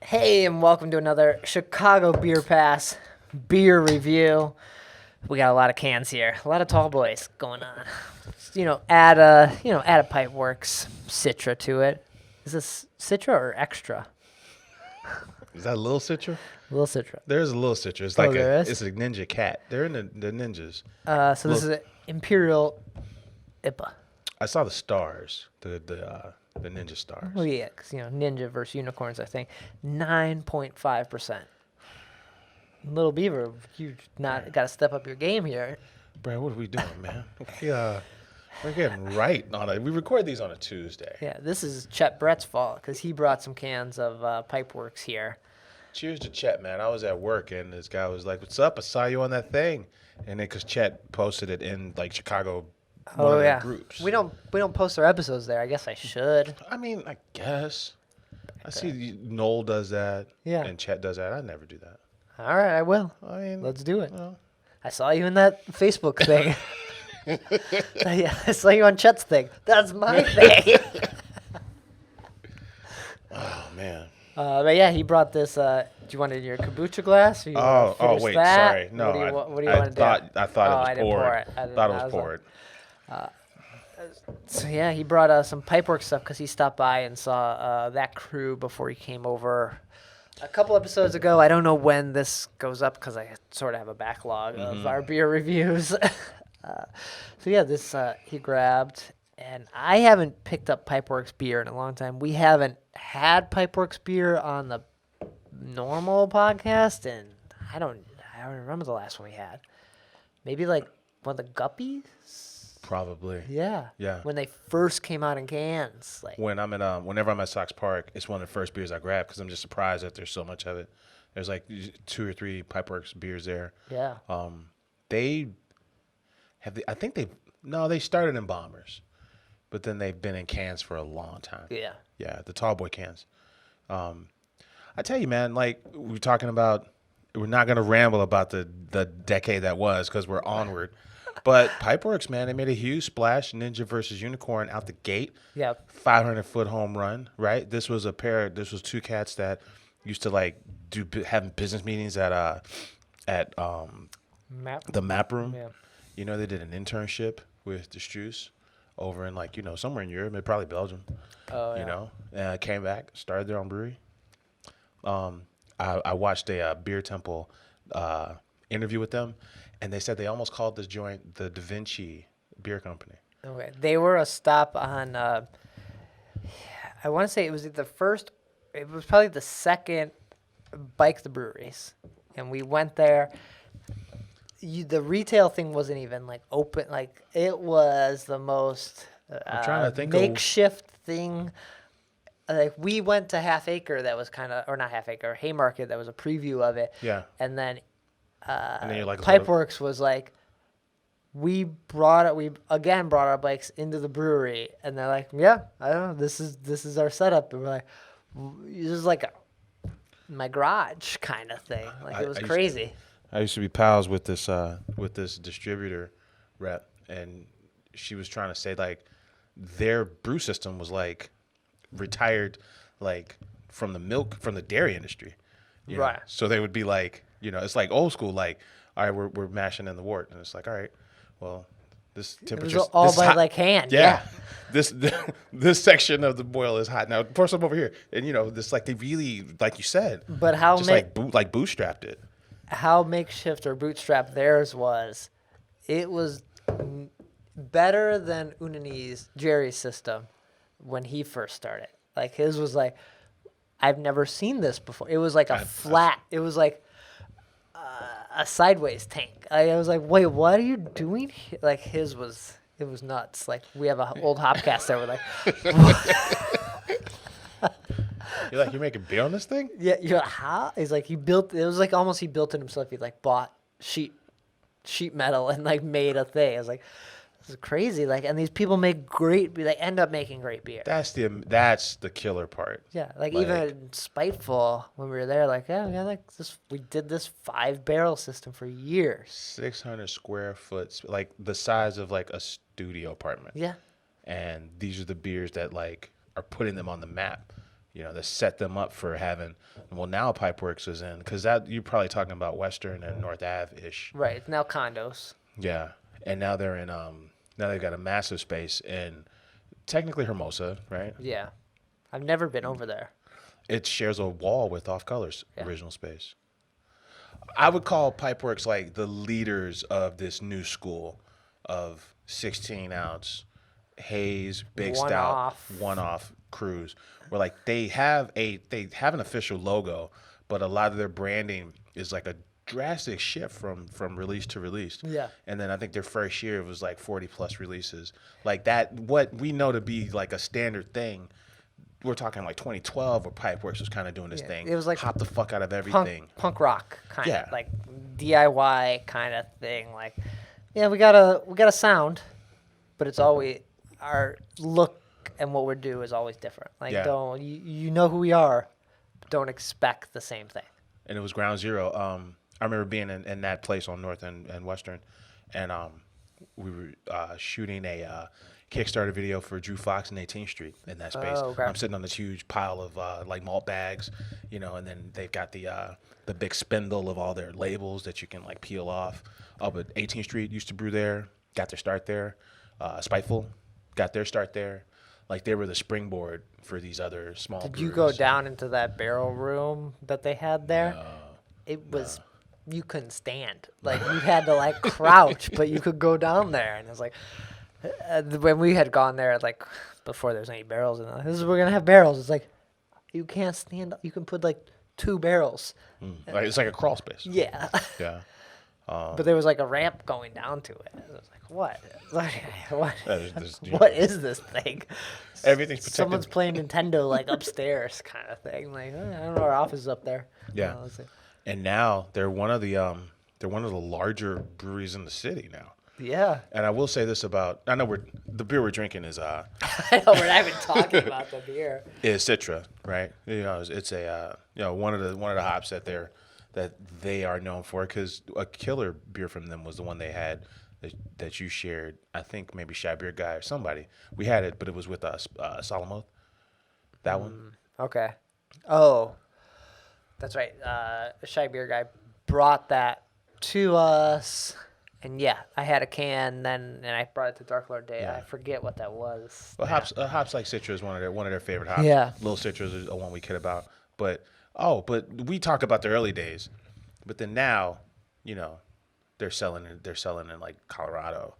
Hey, and welcome to another Chicago Beer Pass beer review. We got a lot of cans here, a lot of tall boys going on. Add a Pipeworks Citra to it. Is this Citra or Extra? Is that a little Citra? Little Citra. There's a little Citra. It's it's a ninja cat. They're in the ninjas. So this is an Imperial IPA. I saw the stars, the ninja stars. Oh yeah, because Ninja versus Unicorns. I think 9.5%. Little Beaver, you got to step up your game here. Brad, what are we doing, man? We're getting right on it. We record these on a Tuesday. Yeah, this is Chett Bret's fault because he brought some cans of Pipeworks here. Cheers to Chett, man. I was at work and this guy was like, "What's up? I saw you on that thing." And then because Chett posted it in like Chicago. One of their groups. We don't post our episodes there. I guess I should. I mean, I guess. I see Noel does that. Yeah. And Chett does that. I never do that. All right, I will. I mean, let's do it. Well. I saw you in that Facebook thing. Yeah, I saw you on Chett's thing. That's my thing. Oh man. But yeah, he brought this. Do you want it in your kombucha glass? Or you oh wait, that? sorry. No, what do you want to do? I thought it was poured. I thought it was poured. So yeah, he brought some Pipeworks stuff because he stopped by and saw that crew before he came over a couple episodes ago. I don't know when this goes up because I sort of have a backlog of our beer reviews. So yeah, this he grabbed, and I haven't picked up Pipeworks beer in a long time. We haven't had Pipeworks beer on the normal podcast, and I don't remember the last one we had. Maybe like one of the Guppies. Probably. Yeah. Yeah. When they first came out in cans, like whenever I'm at Sox Park, it's one of the first beers I grab because I'm just surprised that there's so much of it. There's like 2 or 3 Pipeworks beers there. Yeah. They started in bombers, but then they've been in cans for a long time. Yeah. Yeah, the tall boy cans. I tell you, man, like we're talking about, we're not gonna ramble about the decade that was because we're onward. But Pipeworks, man, they made a huge splash. Ninja versus Unicorn out the gate. Yep. 500-foot home run, right? This was 2 cats that used to like having business meetings at the map room. Yeah. They did an internship with the Struce over in somewhere in Europe, maybe probably Belgium. Oh yeah. Came back, started their own brewery. I watched a Beer Temple interview with them. And they said they almost called this joint the Da Vinci Beer Company. Okay. They were a stop on, I want to say it was probably the second Bike the Breweries. And we went there. The retail thing wasn't even like open. Like it was the most I'm trying to think makeshift thing. Like we went to Half Acre that was or not Half Acre, Haymarket that was a preview of it. Yeah. And then and then you're like, Pipeworks was like, we again brought our bikes into the brewery, and they're like, yeah, I don't know, this is our setup. And we're like, this is like my garage kind of thing. Like it was crazy. I used to be pals with this distributor rep, and she was trying to say like their brew system was like retired like from the dairy industry. Right. So they would be like, it's like old school, like, all right, we're mashing in the wort. And it's like, all right, well, this temperature. It was all by like hand. Yeah. This section of the boil is hot. Now pour some over here. And, this like they really, like you said. But how just like bootstrapped it. How makeshift or bootstrap theirs was, it was better than Jerry's system when he first started. Like his was like, I've never seen this before. It was like it was like a sideways tank. I was like, wait, what are you doing here? Like it was nuts. Like we have an old Hopcast there. We're like, you're like, you're making beer on this thing? Yeah. You're like, how? He's like, it was like almost he built it himself. He like bought sheet metal and like made a thing. I was like, this is crazy. Like, and these people end up making great beer. That's the killer part. Yeah, like even Spiteful when we were there, like like this. We did this 5-barrel system for years. 600 square foot, like the size of like a studio apartment. Yeah, and these are the beers that like are putting them on the map. that set them up for having. Well, now Pipeworks is in because that you're probably talking about Western and North Ave ish. Right. It's now condos. Yeah, and now they're in. Now they've got a massive space in technically Hermosa, right? Yeah. I've never been over there. It shares a wall with Off Color's original space. I would call Pipeworks like the leaders of this new school of 16-ounce haze, big stout, one-off crews. Where like they have an official logo, but a lot of their branding is like a drastic shift from release to release. Yeah. And then I think their first year was like 40 plus releases. Like that, what we know to be like a standard thing. We're talking like 2012 where Pipeworks was kind of doing this thing. It was like hop the fuck out of everything. Punk rock kind Yeah. of like DIY kind of thing. Like, yeah, we got a sound, but it's always our look and what we do is always different. Like, don't you know who we are, but don't expect the same thing. And it was ground zero. I remember being in that place on North and Western, and we were shooting a Kickstarter video for Drew Fox and 18th Street in that space. Oh, okay. I'm sitting on this huge pile of like malt bags, and then they've got the big spindle of all their labels that you can like peel off. Oh, but 18th Street used to brew there, got their start there. Spiteful got their start there. Like they were the springboard for these other small Did breweries. you go down into that barrel room that they had there? It was, you couldn't stand. Like you had to like crouch, but you could go down there. And it was like, when we had gone there, like before there's any barrels in it, this is we're gonna have barrels. It's like, you can't stand up. You can put like 2 barrels. Like, it's like a crawl space. Yeah. Yeah. But there was like a ramp going down to it. I was like, what? Like, what? There's, What is this thing? Everything's protected. Someone's playing Nintendo like upstairs kind of thing. Like, I don't know, our office is up there. Yeah. Let's see. And now they're one of the larger breweries in the city now. Yeah. And I will say this about I know the beer we're drinking is I know we're not even talking about the beer. is Citra, right? It's a one of the hops that they are known for, because a killer beer from them was the one they had that you shared. I think maybe Shy Beer Guy or somebody. We had it, but it was with us, Solomoth. That one. Okay. Oh, that's right. Shy Beer Guy brought that to us. And yeah, I had a can and I brought it to Dark Lord Day. Yeah. I forget what that was. Well, hops like Citra is one of their favorite hops. Yeah. Little Citra is the one we kid about. But we talk about the early days. But then now, they're selling in like Colorado.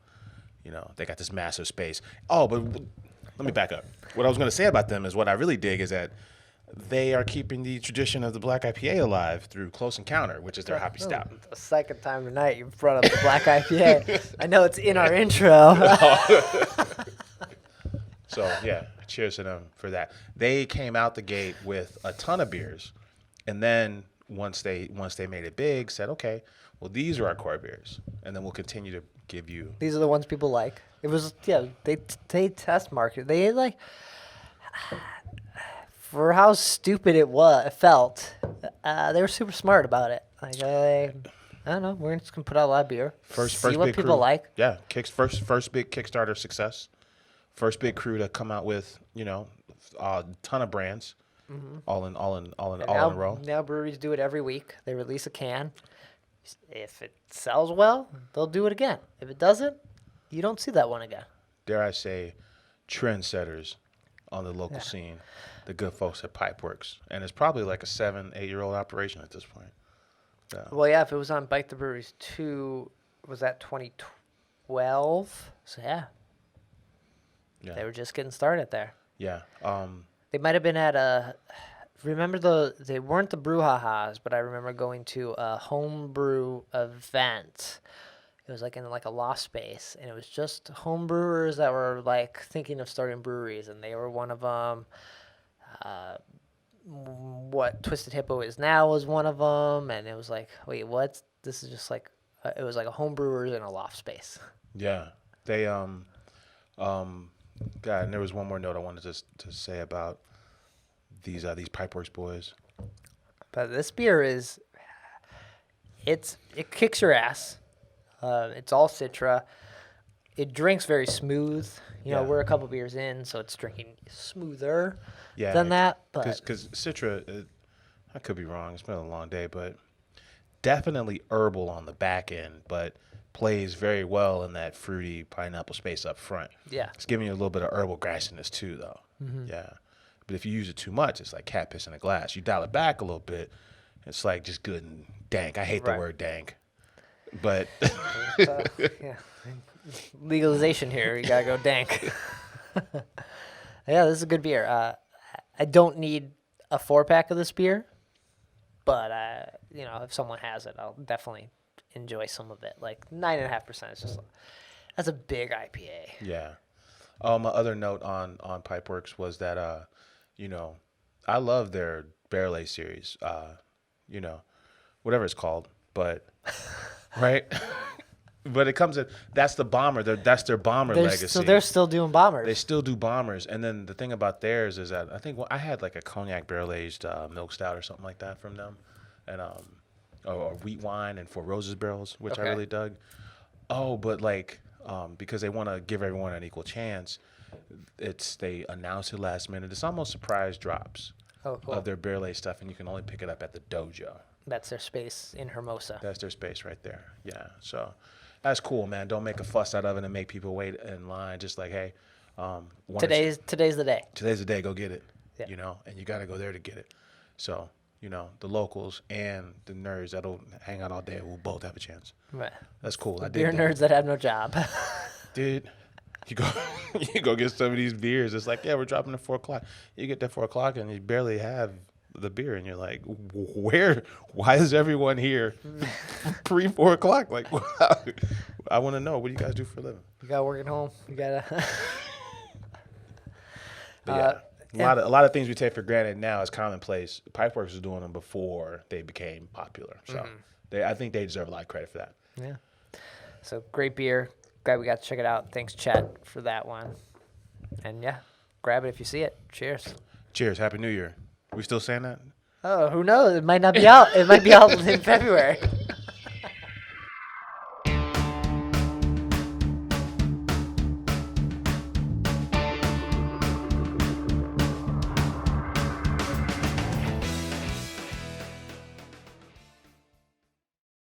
They got this massive space. Oh, but let me back up. What I was going to say about them is what I really dig is that they are keeping the tradition of the Black IPA alive through Close Encounter, which is their hoppy stout. The second time tonight you brought up the Black IPA. I know it's in our intro. So yeah, cheers to them for that. They came out the gate with a ton of beers, and then once they made it big, said, okay, well, these are our core beers, and then we'll continue to give you. These are the ones people like. It was they test market. They like, for how stupid it felt. They were super smart about it. Like I don't know. We're just gonna put out a lot of beer. First see what big people crew. like. Yeah, first big Kickstarter success. First big crew to come out with a ton of brands, all in a row. Now breweries do it every week. They release a can. If it sells well, they'll do it again. If it doesn't, you don't see that one again. Dare I say, trendsetters on the local scene, the good folks at Pipeworks, and it's probably like a 7-8-year-old operation at this point. Yeah. Well, yeah, if it was on Bike the Breweries 2, was that 2012? So yeah. They were just getting started there. Yeah. They might have been at remember they weren't the Brouhahas, but I remember going to a homebrew event. It was like in like a loft space, and it was just home brewers that were like thinking of starting breweries, and they were one of them. What Twisted Hippo is now was one of them, and it was like, wait, what? This is just like it was like a home brewers in a loft space. Yeah. They God, and there was one more note I wanted to say about these Pipeworks boys. But this beer it kicks your ass. It's all Citra. It drinks very smooth. We're a couple beers in, so it's drinking smoother. than that. But because Citra, I could be wrong. It's been a long day, but definitely herbal on the back end, but plays very well in that fruity pineapple space up front. Yeah. It's giving you a little bit of herbal grassiness too, though. Yeah. But if you use it too much, it's like cat piss in a glass. You dial it back a little bit, it's like just good and dank. I hate the word dank. But yeah, legalization here. You gotta go dank. Yeah, this is a good beer. I don't need a 4-pack of this beer, but if someone has it, I'll definitely enjoy some of it. Like 9.5% is just that's a big IPA. Yeah. My other note on Pipeworks was that I love their barrel aged series. Whatever it's called, but right. But it comes in. That's the bomber. That's their bomber legacy. So they're still doing bombers. They still do bombers. And then the thing about theirs is that I think I had like a cognac barrel aged milk stout or something like that from them, and or wheat wine and Four Roses barrels, which I really dug. Oh, but because they want to give everyone an equal chance, they announce it last minute. It's almost surprise drops of their barrel aged stuff, and you can only pick it up at the dojo. That's their space in Hermosa. That's their space right there. Yeah. So that's cool, man. Don't make a fuss out of it and make people wait in line. Just like, hey, today's the day. Today's the day. Go get it. Yeah. And you got to go there to get it. So, the locals and the nerds that'll hang out all day will both have a chance. Right. That's cool. I Beer dig nerds that have no job. Dude, you go get some of these beers. It's like, yeah, we're dropping at 4:00. You get there 4:00 and you barely have the beer, and you're like, why is everyone here pre 4:00? Like, I want to know, what do you guys do for a living? You gotta work at home. You gotta. A lot of things we take for granted now is commonplace. Pipeworks was doing them before they became popular, so I think they deserve a lot of credit for that. Yeah. So great beer. Glad we got to check it out. Thanks, Chett, for that one. And yeah, grab it if you see it. Cheers. Cheers. Happy New Year. We still saying that? Oh, who knows? It might not be out. It might be out in February.